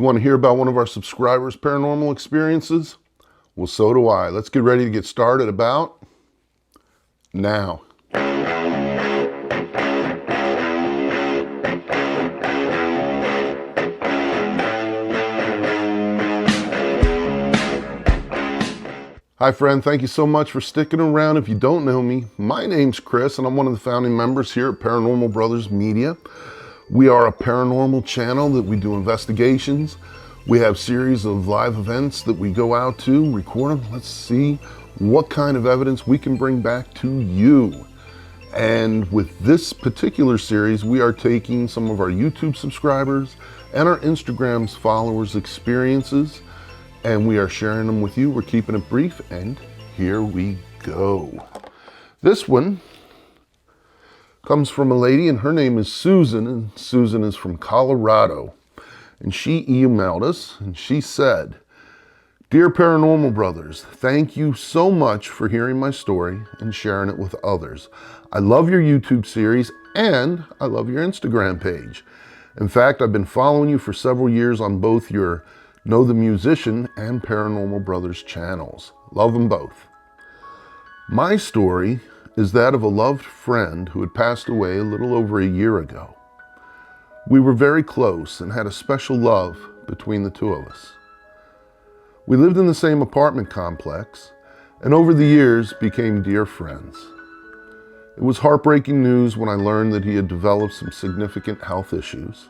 You want to hear about one of our subscribers' paranormal experiences? Well, so do I. Let's get ready to get started about now. Hi friend, thank you so much for sticking around. If you don't know me, my name's Chris and I'm one of the founding members here at Paranormal Brothers Media. We are a paranormal channel that we do investigations. We have series of live events that we go out to, record them. Let's see what kind of evidence we can bring back to you. And with this particular series, we are taking some of our YouTube subscribers and our Instagram's followers' experiences, and we are sharing them with you. We're keeping it brief, and here we go. This one comes from a lady, and her name is Susan, and Susan is from Colorado. And she emailed us, and she said, "Dear Paranormal Brothers, thank you so much for hearing my story and sharing it with others. I love your YouTube series, and I love your Instagram page. In fact, I've been following you for several years on both your Know the Musician and Paranormal Brothers channels. Love them both. My story is that of a loved friend who had passed away a little over a year ago. We were very close and had a special love between the two of us. We lived in the same apartment complex and over the years became dear friends. It was heartbreaking news when I learned that he had developed some significant health issues.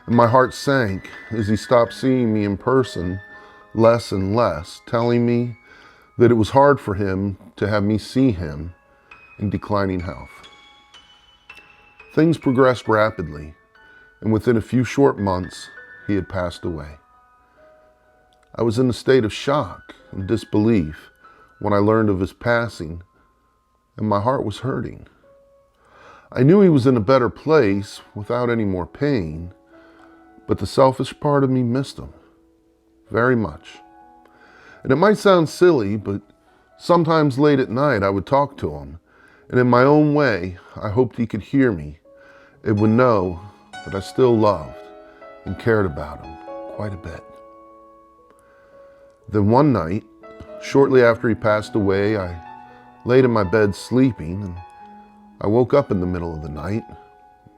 And my heart sank as he stopped seeing me in person less and less, telling me that it was hard for him to have me see him in declining health. Things progressed rapidly, and within a few short months, he had passed away. I was in a state of shock and disbelief when I learned of his passing, and my heart was hurting. I knew he was in a better place without any more pain, but the selfish part of me missed him very much. And it might sound silly, but sometimes late at night I would talk to him, and in my own way, I hoped he could hear me and would know that I still loved and cared about him quite a bit. Then one night, shortly after he passed away, I laid in my bed sleeping, and I woke up in the middle of the night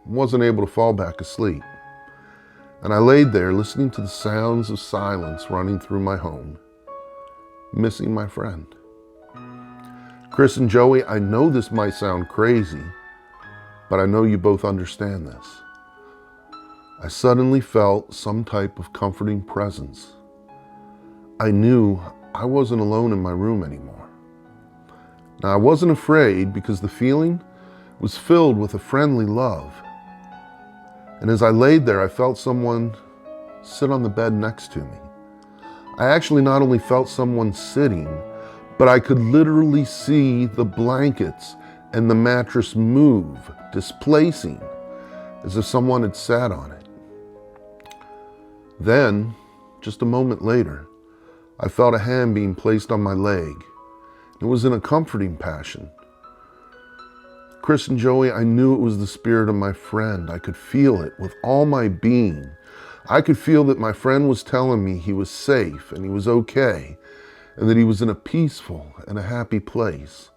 and wasn't able to fall back asleep. And I laid there listening to the sounds of silence running through my home, missing my friend. Chris and Joey, I know this might sound crazy, but I know you both understand this. I suddenly felt some type of comforting presence. I knew I wasn't alone in my room anymore. Now, I wasn't afraid because the feeling was filled with a friendly love. And as I laid there, I felt someone sit on the bed next to me. I actually not only felt someone sitting, but I could literally see the blankets and the mattress move, displacing, as if someone had sat on it. Then, just a moment later, I felt a hand being placed on my leg. It was in a comforting passion. Chris and Joey, I knew it was the spirit of my friend. I could feel it with all my being. I could feel that my friend was telling me he was safe and he was okay, and that he was in a peaceful and a happy place.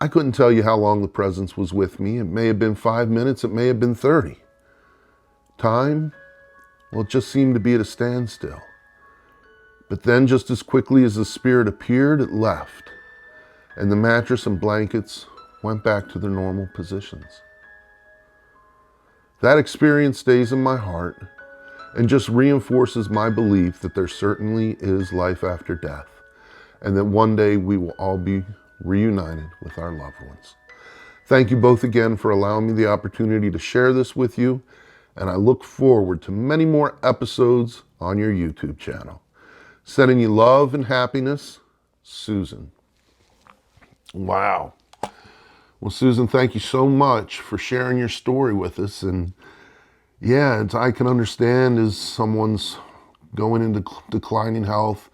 I couldn't tell you how long the presence was with me. It may have been 5 minutes, it may have been 30. Time, well, it just seemed to be at a standstill. But then just as quickly as the spirit appeared, it left, and the mattress and blankets went back to their normal positions. That experience stays in my heart and just reinforces my belief that there certainly is life after death, and that one day we will all be reunited with our loved ones. Thank you both again for allowing me the opportunity to share this with you, and I look forward to many more episodes on your YouTube channel. Sending you love and happiness, Susan. Wow. Well, Susan, thank you so much for sharing your story with us. And yeah, I can understand as someone's going into declining health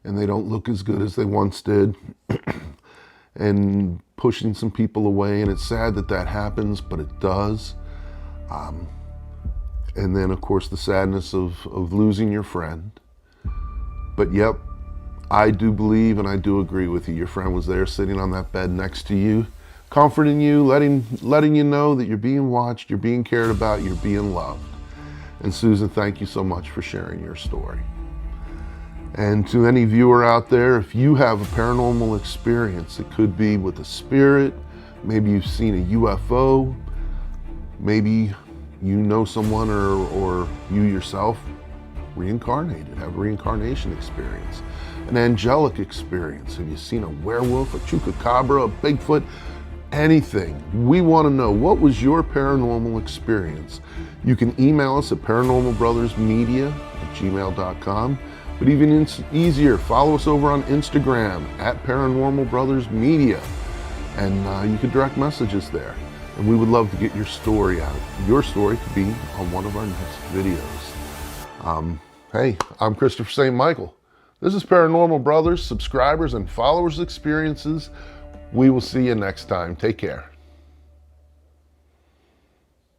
and they don't look as good as they once did and pushing some people away. And it's sad that that happens, but it does. And then, of course, the sadness of losing your friend. But yep, I do believe and I do agree with you. Your friend was there sitting on that bed next to you, comforting you, letting you know that you're being watched, you're being cared about, you're being loved. And Susan, thank you so much for sharing your story. And to any viewer out there, if you have a paranormal experience, it could be with a spirit, maybe you've seen a UFO, maybe you know someone or you yourself reincarnated, have a reincarnation experience, an angelic experience. Have you seen a werewolf, a chupacabra, a Bigfoot, anything? We want to know, what was your paranormal experience? You can email us at paranormalbrothersmedia@gmail.com. But even easier, follow us over on Instagram at Paranormal Brothers Media. And you can direct messages there. And we would love to get your story out. Your story could be on one of our next videos. Hey, I'm Christopher St. Michael. This is Paranormal Brothers, subscribers and followers experiences. We will see you next time. Take care.